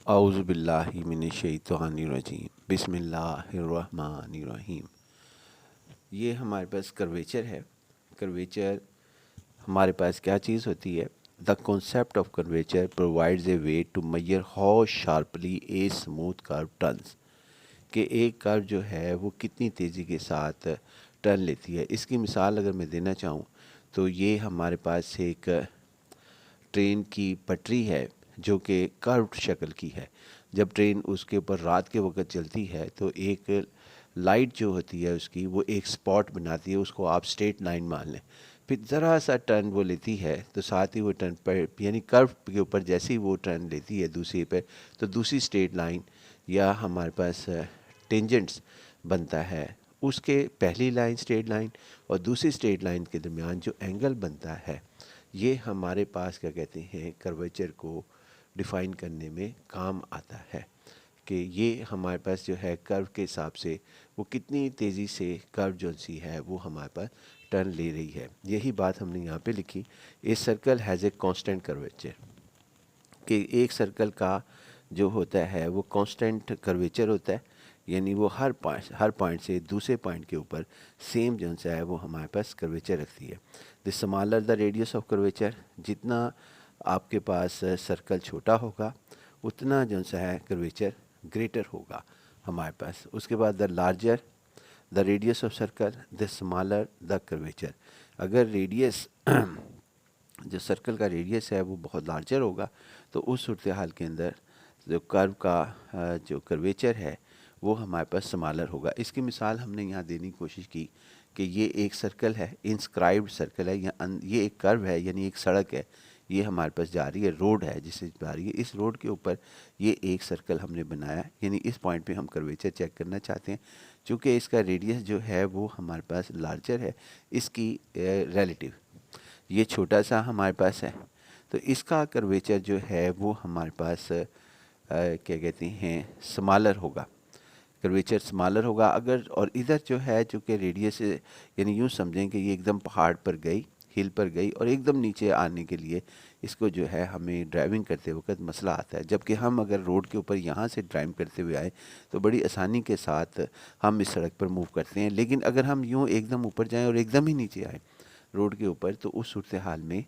औज़ु बिल्लाहि मिनश्शैतानिर्रजीम बिस्मिल्लाहिर्रहमानिर्रहीम। ये हमारे पास कर्वेचर है। कर्वेचर हमारे पास क्या चीज़ होती है? The concept of curvature provides a way to measure how sharply a smooth curve turns. कि एक कर्व जो है वो कितनी तेज़ी के साथ टर्न लेती है। इसकी मिसाल अगर मैं देना चाहूँ तो ये हमारे पास एक ट्रेन की पटरी है जो कि कर्व्ड शक्ल की है। जब ट्रेन उसके ऊपर रात के वक्त चलती है तो एक लाइट जो होती है उसकी वो एक स्पॉट बनाती है, उसको आप स्ट्रेट लाइन मान लें। फिर ज़रा सा टर्न वो लेती है तो साथ ही वो टर्न पर यानी कर्व के ऊपर जैसे ही वो टर्न लेती है दूसरी पे, तो दूसरी स्ट्रेट लाइन या हमारे पास टेंजेंट्स बनता है। उसके पहली लाइन स्ट्रेट लाइन और दूसरी स्ट्रेट लाइन के दरमियान जो एंगल बनता है, ये हमारे पास क्या कहते हैं कर्वेचर को डिफ़ाइन करने में काम आता है कि ये हमारे पास जो है कर्व के हिसाब से वो कितनी तेज़ी से कर्व जो सी है वो हमारे पास टर्न ले रही है। यही बात हमने यहाँ पे लिखी। A circle has a constant curvature, कि एक सर्कल का जो होता है वो कांस्टेंट कर्वेचर होता है, यानी वो हर पॉइंट से दूसरे पॉइंट के ऊपर सेम जो सा है वो हमारे पास कर्वेचर रखती है। The smaller the radius of curvature, जितना आपके पास सर्कल छोटा होगा उतना जो सा है कर्वेचर ग्रेटर होगा हमारे पास। उसके बाद the larger the radius of circle the smaller the curvature. अगर रेडियस जो सर्कल का रेडियस है वो बहुत लार्जर होगा तो उस सूरत हाल के अंदर जो कर्व का जो कर्वेचर है वो हमारे पास स्मॉलर होगा। इसकी मिसाल हमने यहाँ देने की कोशिश की कि ये एक सर्कल है, इंस्क्राइब्ड सर्कल है, या ये एक कर्व है यानी एक सड़क है, ये हमारे पास जा रही है, रोड है जिससे जा रही है। इस रोड के ऊपर ये एक सर्कल हमने बनाया, यानी इस पॉइंट पे हम कर्वेचर चेक करना चाहते हैं। चूँकि इसका रेडियस जो है वो हमारे पास लार्जर है इसकी रिलेटिव, ये छोटा सा हमारे पास है, तो इसका कर्वेचर जो है वो हमारे पास क्या कहते हैं स्मॉलर होगा, कर्वेचर स्मॉलर होगा। अगर और इधर जो है चूँकि रेडियस यानी यूँ समझें कि ये एकदम पहाड़ पर गई, हिल पर गई और एकदम नीचे आने के लिए इसको जो है हमें ड्राइविंग करते वक्त मसला आता है। जबकि हम अगर रोड के ऊपर यहाँ से ड्राइव करते हुए आए तो बड़ी आसानी के साथ हम इस सड़क पर मूव करते हैं। लेकिन अगर हम यूँ एकदम ऊपर जाएं और एकदम ही नीचे आए रोड के ऊपर तो उस सूरत हाल में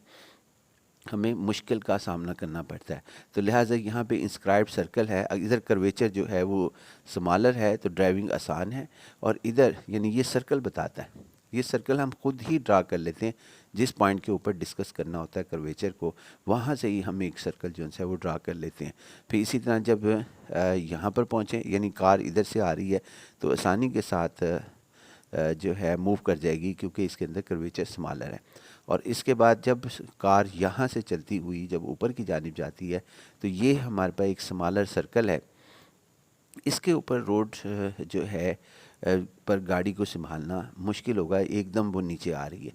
हमें मुश्किल का सामना करना पड़ता है। तो लिहाजा यहाँ पे इंस्क्राइब्ड सर्कल है, इधर कर्वेचर जो है वो स्मॉलर है तो ड्राइविंग आसान है, और इधर यानी ये सर्कल बताता है, ये सर्कल हम खुद ही ड्रा कर लेते हैं जिस पॉइंट के ऊपर डिस्कस करना होता है कर्वेचर को, वहाँ से ही हम एक सर्कल जो है वो ड्रा कर लेते हैं। फिर इसी तरह जब यहाँ पर पहुँचें यानी कार इधर से आ रही है तो आसानी के साथ जो है मूव कर जाएगी क्योंकि इसके अंदर कर्वेचर स्मॉलर है। और इसके बाद जब कार यहाँ से चलती हुई जब ऊपर की जानिब जाती है तो ये हमारे पास एक स्मॉलर सर्कल है, इसके ऊपर रोड जो है पर गाड़ी को संभालना मुश्किल होगा, एकदम वो नीचे आ रही है,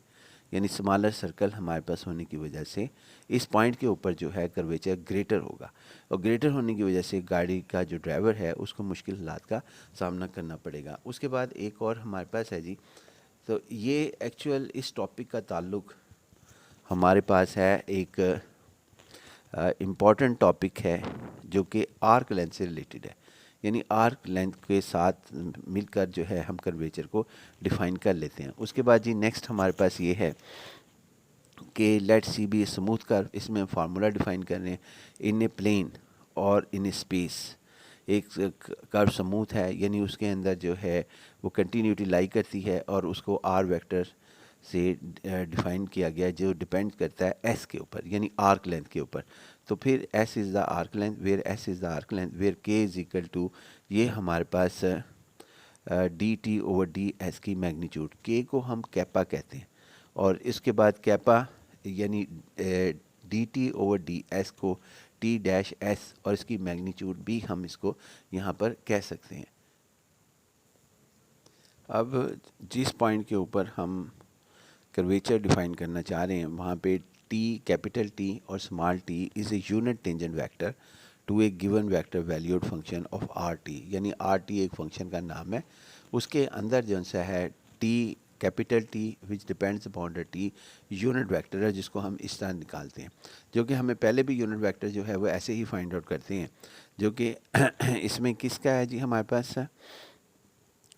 यानी स्मॉलर सर्कल हमारे पास होने की वजह से इस पॉइंट के ऊपर जो है कर्वेचर ग्रेटर होगा, और ग्रेटर होने की वजह से गाड़ी का जो ड्राइवर है उसको मुश्किल हालात का सामना करना पड़ेगा। उसके बाद एक और हमारे पास है जी, तो ये एक्चुअल इस टॉपिक का ताल्लुक हमारे पास है एक इम्पॉर्टेंट टॉपिक है जो कि आर्क लेंथ से रिलेटेड है, यानी आर्क लेंथ के साथ मिलकर जो है हम कर्वेचर को डिफ़ाइन कर लेते हैं। उसके बाद जी नेक्स्ट हमारे पास ये है कि let C be smooth curve, इसमें हम फार्मूला डिफ़ाइन कर रहे हैं इन ए प्लेन और इन ए स्पेस। एक कर्व स्मूथ है यानी उसके अंदर जो है वो कंटिन्यूटी लाई करती है और उसको आर वेक्टर से डिफ़ाइन किया गया जो डिपेंड करता है एस के ऊपर यानी आर्क लेंथ के ऊपर। तो फिर s is the arc length where s is the arc length where k is equal to, ये हमारे पास d t over d s की मैग्नीट्यूड, के को हम कैपा कहते हैं, और इसके बाद कैपा यानी D t over d S को टी डैश एस, और इसकी मैग्नीट्यूड भी हम इसको यहाँ पर कह सकते हैं। अब जिस पॉइंट के ऊपर हम कर्वेचर डिफाइन करना चाह रहे हैं वहाँ पे टी, कैपिटल टी और small T is a unit tangent vector to a given vector valued function of R T, यानी आर टी एक फंक्शन का नाम है, उसके अंदर जो सा है T capital T which depends upon the T unit vector है, जिसको हम इस तरह निकालते हैं, जो कि हमें पहले भी यूनिट वेक्टर जो है वो ऐसे ही फाइंड आउट करते हैं, जो कि इसमें किसका है जी हमारे पास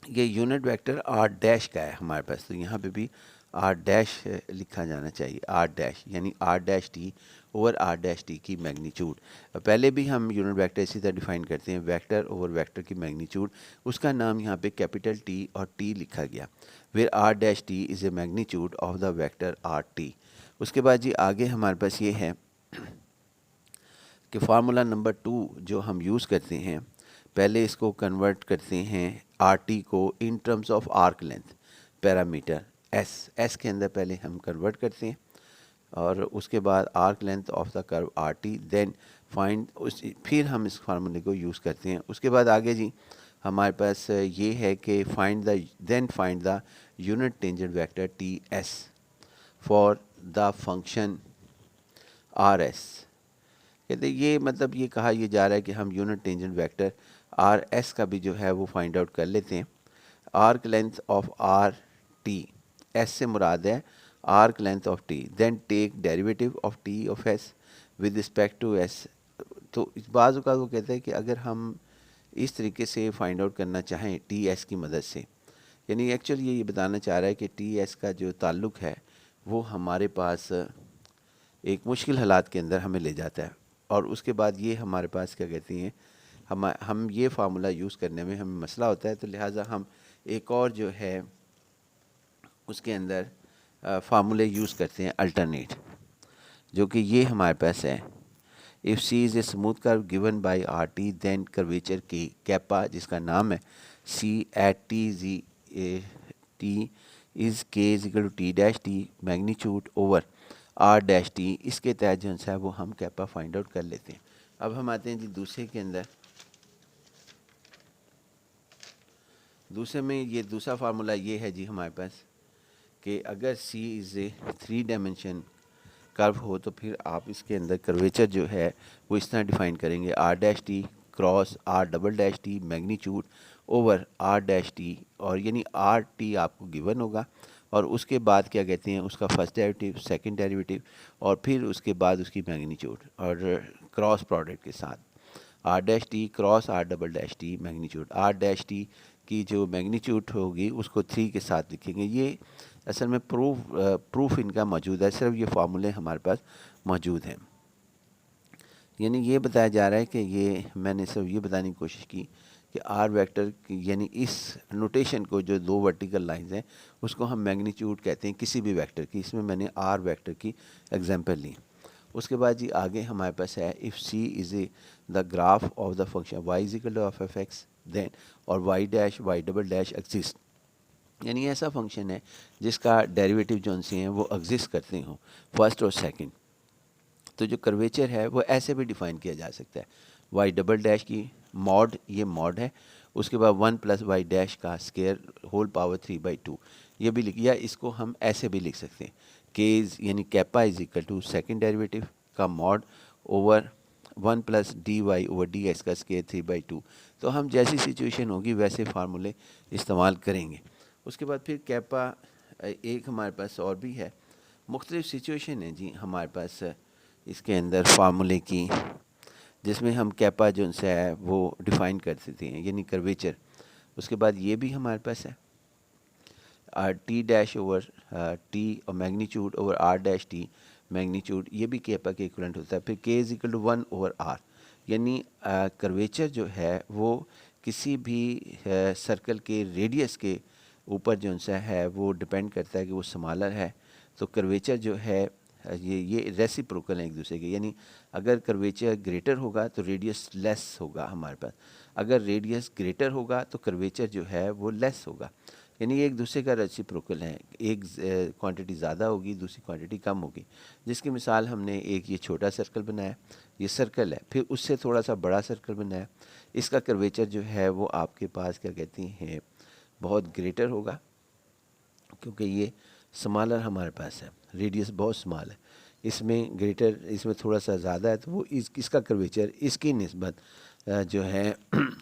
ये यूनिट वेक्टर आर डैश का है हमारे पास। तो यहाँ पे भी आर डैश लिखा जाना चाहिए, आर डैश यानी R dash T over are dash T की मैग्नीट्यूड। पहले भी हम यूनिट वेक्टर इसी तरह डिफाइन करते हैं, वेक्टर ओवर वेक्टर की मैग्नीट्यूड, उसका नाम यहाँ पे कैपिटल टी और टी लिखा गया, where R dash T is a magnitude of the vector R T. उसके बाद जी आगे हमारे पास ये है कि फार्मूला नंबर 2 जो हम यूज़ करते हैं, पहले इसको कन्वर्ट करते हैं आर टी को in terms of arc length parameter S के अंदर पहले हम कन्वर्ट करते हैं, और उसके बाद arc length of the curve R T, then find फिर हम इस फार्मूले को यूज़ करते हैं। उसके बाद आगे जी हमारे पास ये है कि find the unit tangent vector T S for the function R S. कहते ये मतलब ये कहा यह जा रहा है कि हम unit tangent vector R S का भी जो है वो फाइंड आउट कर लेते हैं। Arc length of R T, S से मुराद है arc length of T, then take derivative of T of S with respect to S. तो इस बाज़ का वो कहते हैं कि अगर हम इस तरीके से फाइंड आउट करना चाहें टी एस की मदद से, यानी एक्चुअली ये बताना चाह रहा है कि टी एस का जो ताल्लुक़ है वो हमारे पास एक मुश्किल हालात के अंदर हमें ले जाता है, और उसके बाद ये हमारे पास क्या कहती हैं हम ये फार्मूला यूज़ करने में हमें मसला होता है, तो लिहाजा हम एक और जो है उसके अंदर फार्मूले यूज़ करते हैं अल्टरनेट, जो कि ये हमारे पास है। If c is a smooth curve given by r T, then curvature की कैपा जिसका नाम है c at t g t is k is equal to t dash T magnitude over are dash t. इसके तहत जो है वो हम कैपा फाइंड आउट कर लेते हैं। अब हम आते हैं जी दूसरे के अंदर। दूसरे में ये दूसरा फार्मूला ये है जी हमारे पास कि अगर सी इज़ ए 3 डायमेंशन कर्व हो तो फिर आप इसके अंदर कर्वेचर जो है वो इस तरह डिफाइन करेंगे, R dash T cross R double dash T magnitude over are dash T, और यानी आर टी आपको गिवन होगा और उसके बाद क्या कहते हैं उसका फर्स्ट डेरिवेटिव, सेकंड डेरिवेटिव, और फिर उसके बाद उसकी मैग्नीट्यूड और क्रॉस प्रोडक्ट के साथ R dash T cross R double dash T magnitude. R dash T की जो मैग्नीट्यूड होगी उसको 3 के साथ लिखेंगे। ये असल में प्रूफ इनका मौजूद है, सिर्फ ये फार्मूले हमारे पास मौजूद हैं। यानी ये बताया जा रहा है कि ये मैंने सिर्फ ये बताने की कोशिश की कि आर वेक्टर यानी इस नोटेशन को जो 2 वर्टिकल लाइंस हैं उसको हम मैग्नीट्यूड कहते हैं किसी भी वेक्टर की। इसमें मैंने आर वेक्टर की एग्जांपल ली। उसके बाद जी आगे हमारे पास है if c is a the graph of the function y is equal to of f x then और y dash y double dash exist, यानी ऐसा फंक्शन है जिसका डेरिवेटिव जो उनसे हैं वो एग्जिस्ट करते हों फर्स्ट और सेकंड। तो जो कर्वेचर है वो ऐसे भी डिफाइन किया जा सकता है, वाई डबल डैश की मॉड, ये मॉड है, उसके बाद 1 प्लस वाई डैश का स्केयर होल पावर 3/2, ये भी लिख, या इसको हम ऐसे भी लिख सकते हैं केज यानी kappa is equal to second derivative का mod over 1 plus d y over d x का स्केयर 3/2। तो हम जैसी सिचुएशन होगी वैसे फार्मूले इस्तेमाल करेंगे। उसके बाद फिर कैपा एक हमारे पास और भी है, मुख्तलिफ सिचुएशन है जी हमारे पास इसके अंदर फार्मूले की, जिसमें हम कैपा जो उनसे है वो डिफ़ाइन कर देते हैं यानी कर्वेचर। उसके बाद ये भी हमारे पास है टी डैश ओवर टी और magnitude over are dash T magnitude, ये भी कैपा के इक्वलेंट होता है। फिर K is equal to 1 over R, यानी कर्वेचर जो है वो किसी भी सर्कल के रेडियस के ऊपर जो उनसे है वो डिपेंड करता है कि वो स्मॉलर है। तो कर्वेचर जो है ये रेसिप्रोकल है एक दूसरे के, यानी अगर कर्वेचर ग्रेटर होगा तो रेडियस लेस होगा हमारे पास, अगर रेडियस ग्रेटर होगा तो कर्वेचर जो है वो लेस होगा, यानी एक दूसरे का रेसिप्रोकल है। एक क्वांटिटी ज़्यादा होगी दूसरी क्वांटिटी कम होगी, जिसकी मिसाल हमने एक ये छोटा सर्कल बनाया, ये सर्कल है, फिर उससे थोड़ा सा बड़ा सर्कल बनाया, इसका कर्वेचर जो है वो आपके पास क्या कहती हैं बहुत ग्रेटर होगा, क्योंकि ये स्मॉलर हमारे पास है, रेडियस बहुत स्मॉल है, इसमें ग्रेटर, इसमें थोड़ा सा ज़्यादा है, तो वो इसका कर्वेचर इसकी निस्बत जो है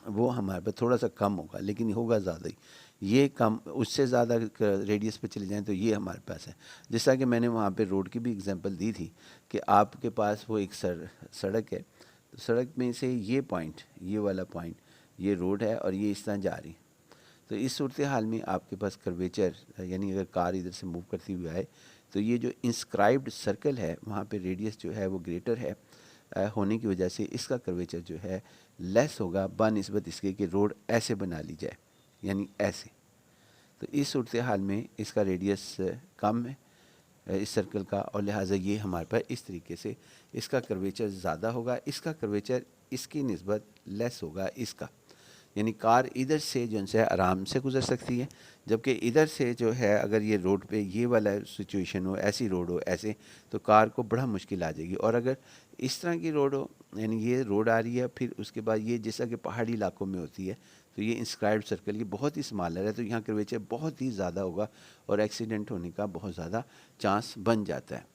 वो हमारे पास थोड़ा सा कम होगा, लेकिन होगा ज़्यादा ही, ये कम, उससे ज़्यादा रेडियस पे चले जाएं तो ये हमारे पास है। जैसा कि मैंने वहाँ पे रोड की भी एग्जांपल दी थी कि आपके पास वो एक सड़क है, तो सड़क में से ये पॉइंट, ये वाला पॉइंट, ये रोड है और ये इस तरह जा रही। तो इस सूरत हाल में आपके पास कर्वेचर, यानी अगर कार इधर से मूव करती हुई आए तो ये जो इंस्क्राइब्ड सर्कल है वहाँ पे रेडियस जो है वो ग्रेटर है होने की वजह से इसका कर्वेचर जो है लेस होगा बनिस्बत इसके कि रोड ऐसे बना ली जाए, यानी ऐसे। तो इस सूरत हाल में इसका रेडियस कम है इस सर्कल का, और लिहाजा ये हमारे पास इस तरीके से इसका कर्वेचर ज़्यादा होगा, इसका कर्वेचर इसकी निस्बत लेस होगा इसका। यानी कार इधर से जो है आराम से गुजर सकती है, जबकि इधर से जो है अगर ये रोड पे ये वाला सिचुएशन हो, ऐसी रोड हो ऐसे, तो कार को बड़ा मुश्किल आ जाएगी। और अगर इस तरह की रोड हो, यानी ये रोड आ रही है, फिर उसके बाद ये जैसा कि पहाड़ी इलाकों में होती है, तो ये इंस्क्राइब्ड सर्कल ये बहुत ही स्मॉलर है, तो यहाँ कर्वेचर बहुत ही ज़्यादा होगा और एक्सीडेंट होने का बहुत ज़्यादा चांस बन जाता है।